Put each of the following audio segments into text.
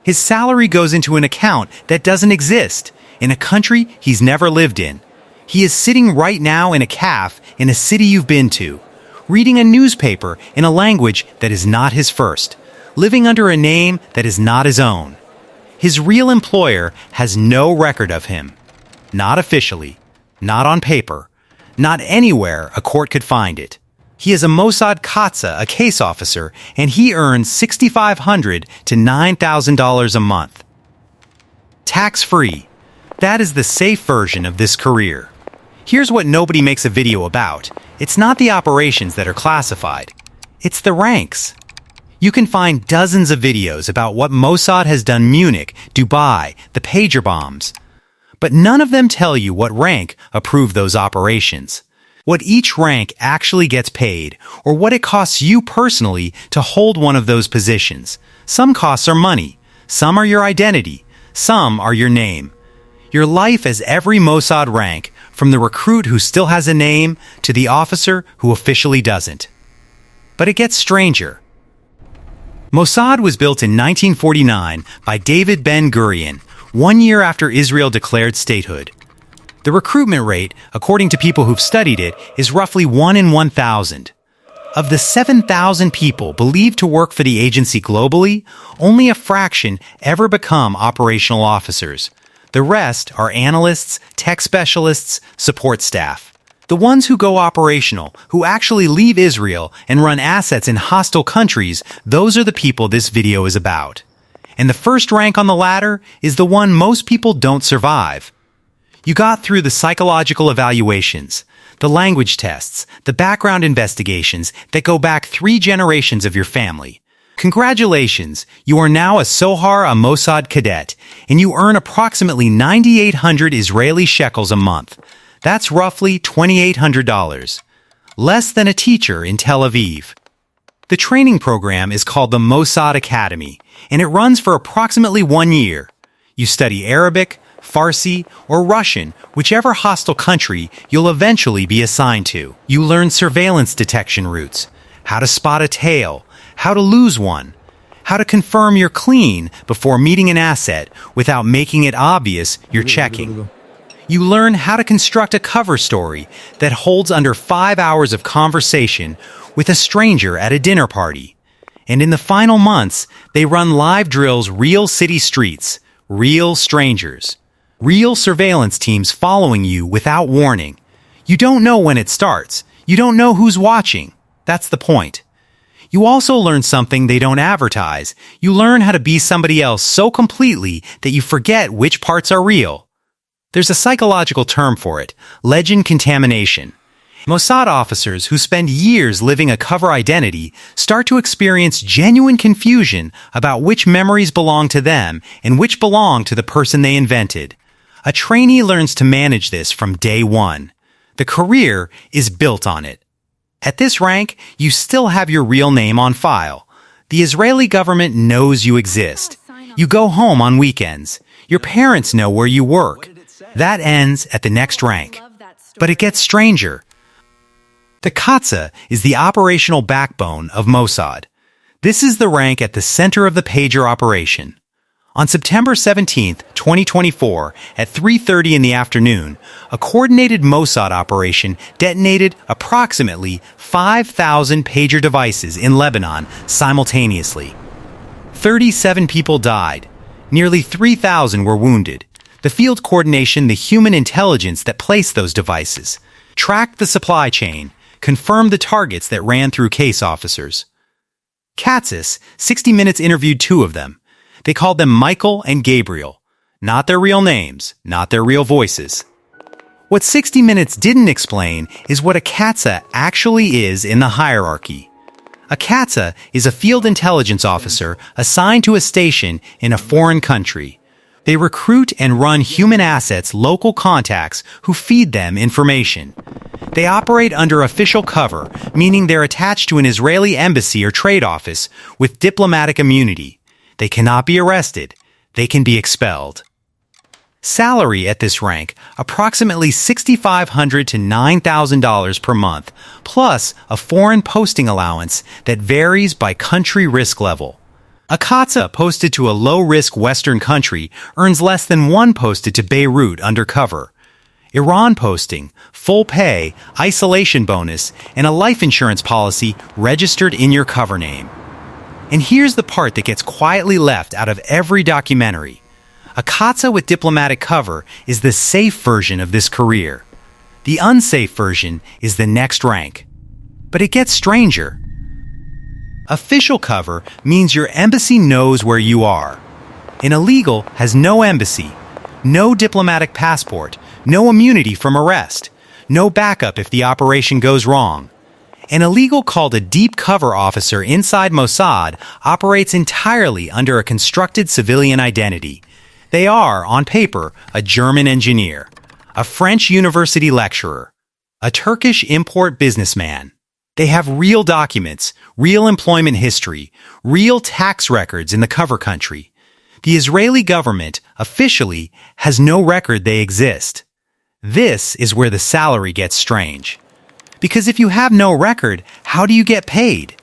His salary goes into an account that doesn't exist, in a country he's never lived in. He is sitting right now in a cafe in a city you've been to, reading a newspaper in a language that is not his first, living under a name that is not his own. His real employer has no record of him. Not officially, not on paper, not anywhere a court could find it. He is a Mossad Katsa, a case officer, and he earns $6,500 to $9,000 a month. Tax-free. That is the safe version of this career. Here's what nobody makes a video about. It's not the operations that are classified. It's the ranks. You can find dozens of videos about what Mossad has done Munich, Dubai, the pager bombs. But none of them tell you what rank approved those operations, what each rank actually gets paid, or what it costs you personally to hold one of those positions. Some costs are money, some are your identity, some are your name. Your life as every Mossad rank, from the recruit who still has a name to the officer who officially doesn't. But it gets stranger. Mossad was built in 1949 by David Ben-Gurion, 1 year after Israel declared statehood. The recruitment rate, according to people who've studied it, is roughly 1 in 1,000. Of the 7,000 people believed to work for the agency globally, only a fraction ever become operational officers. The rest are analysts, tech specialists, support staff. The ones who go operational, who actually leave Israel and run assets in hostile countries, those are the people this video is about. And the first rank on the ladder is the one most people don't survive. You got through the psychological evaluations, the language tests, the background investigations that go back 3 generations of your family. Congratulations, you are now a Tzohar, a Mossad cadet, and you earn approximately 9,800 Israeli shekels a month. That's roughly $2,800. Less than a teacher in Tel Aviv. The training program is called the Mossad Academy, and it runs for approximately 1 year. You study Arabic, Farsi, or Russian, whichever hostile country you'll eventually be assigned to. You learn surveillance detection routes, how to spot a tail, how to lose one, how to confirm you're clean before meeting an asset without making it obvious you're checking. You learn how to construct a cover story that holds under 5 hours of conversation with a stranger at a dinner party. And in the final months, they run live drills real city streets, real strangers, real surveillance teams following you without warning. You don't know when it starts. You don't know who's watching. That's the point. You also learn something they don't advertise. You learn how to be somebody else so completely that you forget which parts are real. There's a psychological term for it, legend contamination. Mossad officers who spend years living a cover identity start to experience genuine confusion about which memories belong to them and which belong to the person they invented. A trainee learns to manage this from day one. The career is built on it. At this rank, you still have your real name on file. The Israeli government knows you exist. You go home on weekends. Your parents know where you work. That ends at the next rank. But it gets stranger. The Katsa is the operational backbone of Mossad. This is the rank at the center of the pager operation. On September 17, 2024, at 3:30 in the afternoon, a coordinated Mossad operation detonated approximately 5,000 pager devices in Lebanon simultaneously. 37 people died. Nearly 3,000 were wounded. The field coordination, the human intelligence that placed those devices, tracked the supply chain, confirmed the targets that ran through case officers. Katsa, 60 Minutes interviewed 2 of them. They called them Michael and Gabriel. Not their real names, not their real voices. What 60 Minutes didn't explain is what a Katsa actually is in the hierarchy. A Katsa is a field intelligence officer assigned to a station in a foreign country. They recruit and run human assets, local contacts who feed them information. They operate under official cover, meaning they're attached to an Israeli embassy or trade office with diplomatic immunity. They cannot be arrested. They can be expelled. Salary at this rank, approximately $6,500 to $9,000 per month, plus a foreign posting allowance that varies by country risk level. A Katsa posted to a low-risk Western country earns less than one posted to Beirut undercover. Iran posting, full pay, isolation bonus, and a life insurance policy registered in your cover name. And here's the part that gets quietly left out of every documentary. A Katsa with diplomatic cover is the safe version of this career. The unsafe version is the next rank. But it gets stranger. Official cover means your embassy knows where you are. An illegal has no embassy, no diplomatic passport, no immunity from arrest, no backup if the operation goes wrong. An illegal called a deep cover officer inside Mossad operates entirely under a constructed civilian identity. They are, on paper, a German engineer, a French university lecturer, a Turkish import businessman. They have real documents, real employment history, real tax records in the cover country. The Israeli government, officially, has no record they exist. This is where the salary gets strange. Because if you have no record, how do you get paid?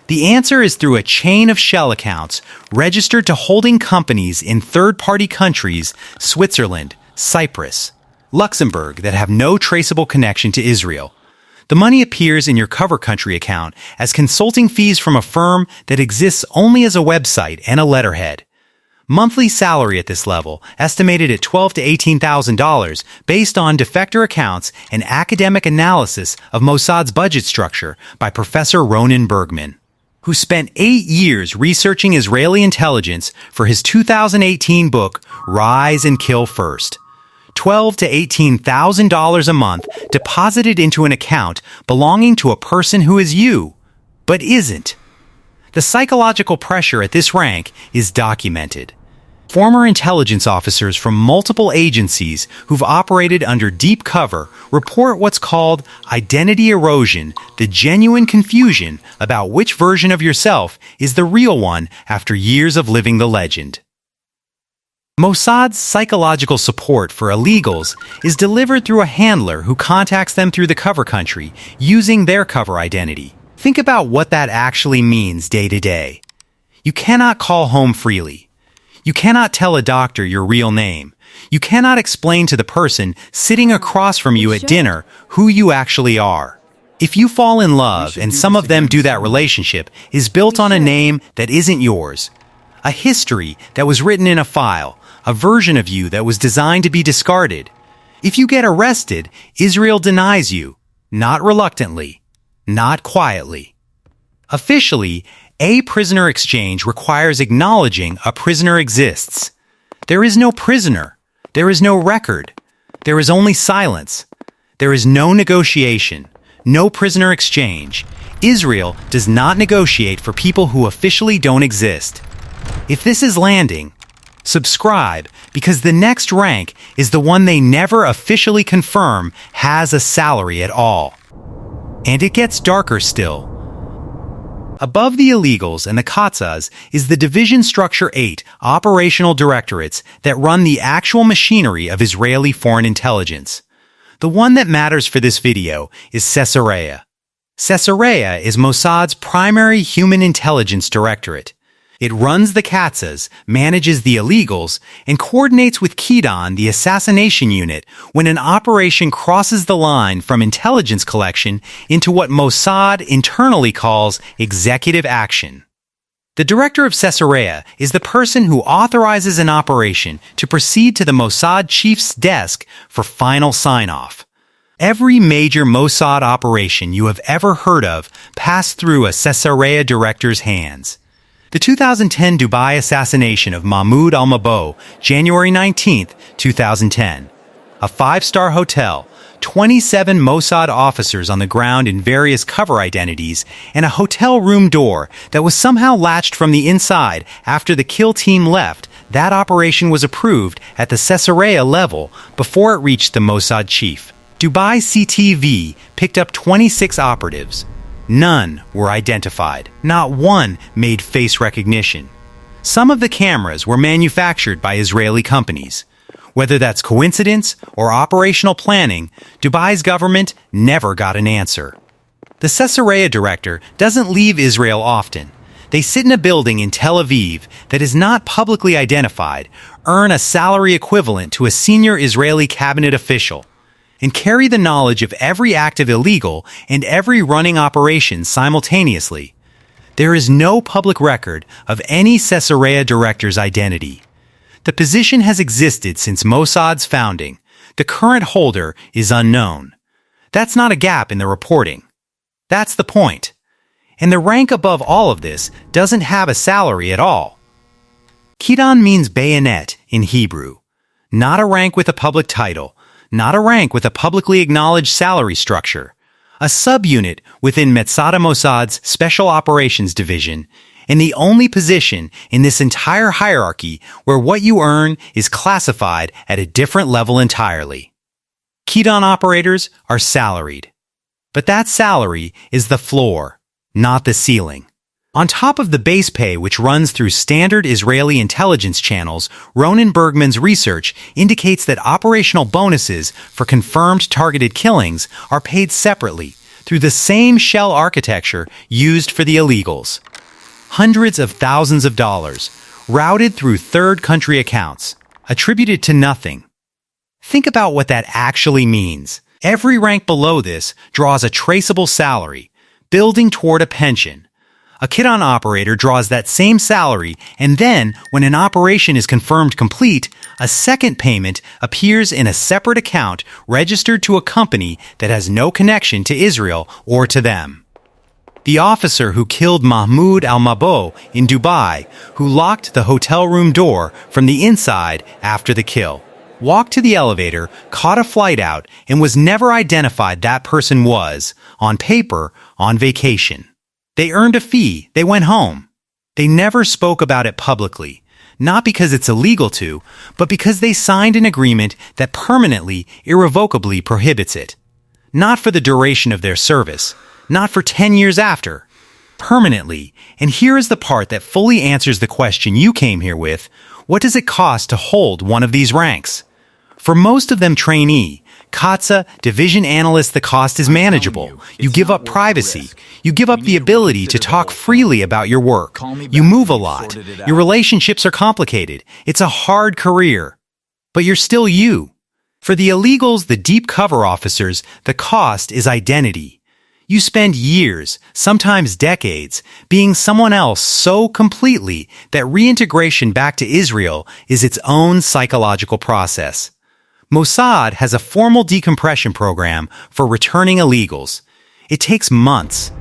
The answer is through a chain of shell accounts registered to holding companies in third-party countries, Switzerland, Cyprus, Luxembourg, that have no traceable connection to Israel. The money appears in your cover country account as consulting fees from a firm that exists only as a website and a letterhead. Monthly salary at this level, estimated at $12,000 to $18,000 based on defector accounts and academic analysis of Mossad's budget structure by Professor Ronen Bergman, who spent 8 years researching Israeli intelligence for his 2018 book, Rise and Kill First. $12,000 to $18,000 a month deposited into an account belonging to a person who is you, but isn't. The psychological pressure at this rank is documented. Former intelligence officers from multiple agencies who've operated under deep cover report what's called identity erosion, the genuine confusion about which version of yourself is the real one after years of living the legend. Mossad's psychological support for illegals is delivered through a handler who contacts them through the cover country using their cover identity. Think about what that actually means day to day. You cannot call home freely. You cannot tell a doctor your real name. You cannot explain to the person sitting across from you at dinner who you actually are. If you fall in love, and some of them do, that relationship is built on a name that isn't yours, a history that was written in a file, a version of you that was designed to be discarded. If you get arrested, Israel denies you, not reluctantly, not quietly. Officially, a prisoner exchange requires acknowledging a prisoner exists. There is no prisoner. There is no record. There is only silence. There is no negotiation, no prisoner exchange. Israel does not negotiate for people who officially don't exist. If this is landing, subscribe, because the next rank is the one they never officially confirm has a salary at all. And it gets darker still. Above the illegals and the Katsas is the Division Structure 8 operational directorates that run the actual machinery of Israeli foreign intelligence. The one that matters for this video is Caesarea. Caesarea is Mossad's primary human intelligence directorate. It runs the Katsas, manages the illegals, and coordinates with Kidon, the assassination unit, when an operation crosses the line from intelligence collection into what Mossad internally calls executive action. The director of Caesarea is the person who authorizes an operation to proceed to the Mossad chief's desk for final sign-off. Every major Mossad operation you have ever heard of passed through a Caesarea director's hands. The 2010 Dubai assassination of Mahmoud al-Mabou, January 19, 2010. A 5-star hotel, 27 Mossad officers on the ground in various cover identities, and a hotel room door that was somehow latched from the inside after the kill team left. That operation was approved at the Caesarea level before it reached the Mossad chief. Dubai CTV picked up 26 operatives. None were identified. Not one made face recognition. Some of the cameras were manufactured by Israeli companies. Whether that's coincidence or operational planning, Dubai's government never got an answer. The Caesarea director doesn't leave Israel often. They sit in a building in Tel Aviv that is not publicly identified, earn a salary equivalent to a senior Israeli cabinet official, and carry the knowledge of every active illegal and every running operation simultaneously. There is no public record of any Caesarea director's identity. The position has existed since Mossad's founding. The current holder is unknown. That's not a gap in the reporting. That's the point. And the rank above all of this doesn't have a salary at all. Kidon means bayonet in Hebrew. Not a rank with a public title, not a rank with a publicly acknowledged salary structure. A subunit within Metsada Mossad's Special Operations Division, and the only position in this entire hierarchy where what you earn is classified at a different level entirely. Kidon operators are salaried. But that salary is the floor, not the ceiling. On top of the base pay which runs through standard Israeli intelligence channels, Ronen Bergman's research indicates that operational bonuses for confirmed targeted killings are paid separately through the same shell architecture used for the illegals. Hundreds of thousands of dollars, routed through third country accounts, attributed to nothing. Think about what that actually means. Every rank below this draws a traceable salary, building toward a pension. A Kidon operator draws that same salary, and then, when an operation is confirmed complete, a second payment appears in a separate account registered to a company that has no connection to Israel or to them. The officer who killed Mahmoud al-Mabo in Dubai, who locked the hotel room door from the inside after the kill, walked to the elevator, caught a flight out, and was never identified. That person was, on paper, on vacation. They earned a fee, they went home. They never spoke about it publicly, not because it's illegal to, but because they signed an agreement that permanently, irrevocably prohibits it. Not for the duration of their service, not for 10 years after. Permanently, and here is the part that fully answers the question you came here with: what does it cost to hold one of these ranks? For most of them trainee, Katsa, division analyst, the cost is manageable. You give up privacy. You give up the ability to talk freely about your work. You move a lot. Your relationships are complicated. It's a hard career. But you're still you. For the illegals, the deep cover officers, the cost is identity. You spend years, sometimes decades, being someone else so completely that reintegration back to Israel is its own psychological process. Mossad has a formal decompression program for returning illegals. It takes months.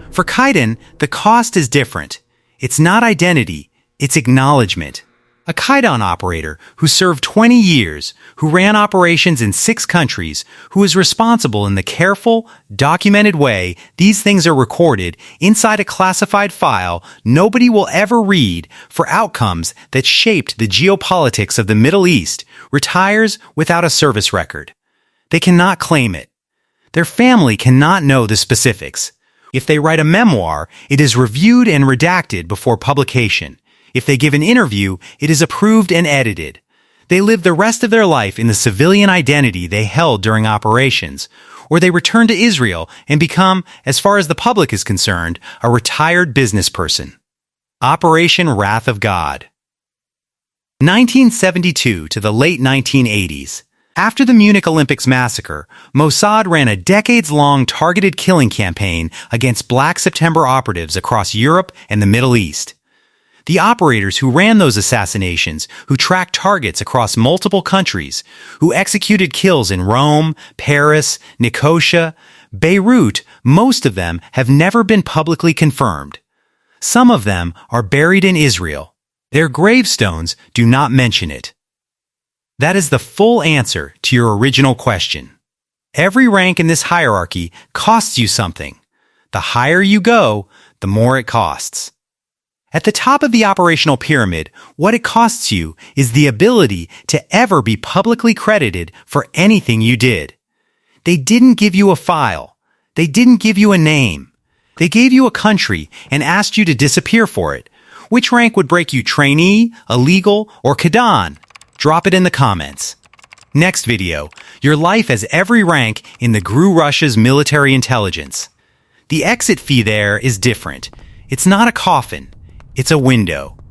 For Kidon, the cost is different. It's not identity, it's acknowledgement. A Kidon operator who served 20 years, who ran operations in 6 countries, who is responsible in the careful, documented way these things are recorded inside a classified file nobody will ever read for outcomes that shaped the geopolitics of the Middle East, retires without a service record. They cannot claim it. Their family cannot know the specifics. If they write a memoir, it is reviewed and redacted before publication. If they give an interview, it is approved and edited. They live the rest of their life in the civilian identity they held during operations, or they return to Israel and become, as far as the public is concerned, a retired business person. Operation Wrath of God. 1972 to the late 1980s. After the Munich Olympics massacre, Mossad ran a decades-long targeted killing campaign against Black September operatives across Europe and the Middle East. The operators who ran those assassinations, who tracked targets across multiple countries, who executed kills in Rome, Paris, Nicosia, Beirut, most of them have never been publicly confirmed. Some of them are buried in Israel. Their gravestones do not mention it. That is the full answer to your original question. Every rank in this hierarchy costs you something. The higher you go, the more it costs. At the top of the operational pyramid, what it costs you is the ability to ever be publicly credited for anything you did. They didn't give you a file. They didn't give you a name. They gave you a country and asked you to disappear for it. Which rank would break you, trainee, illegal, or Kidon? Drop it in the comments. Next video, your life as every rank in the GRU Russia's military intelligence. The exit fee there is different. It's not a coffin. It's a window.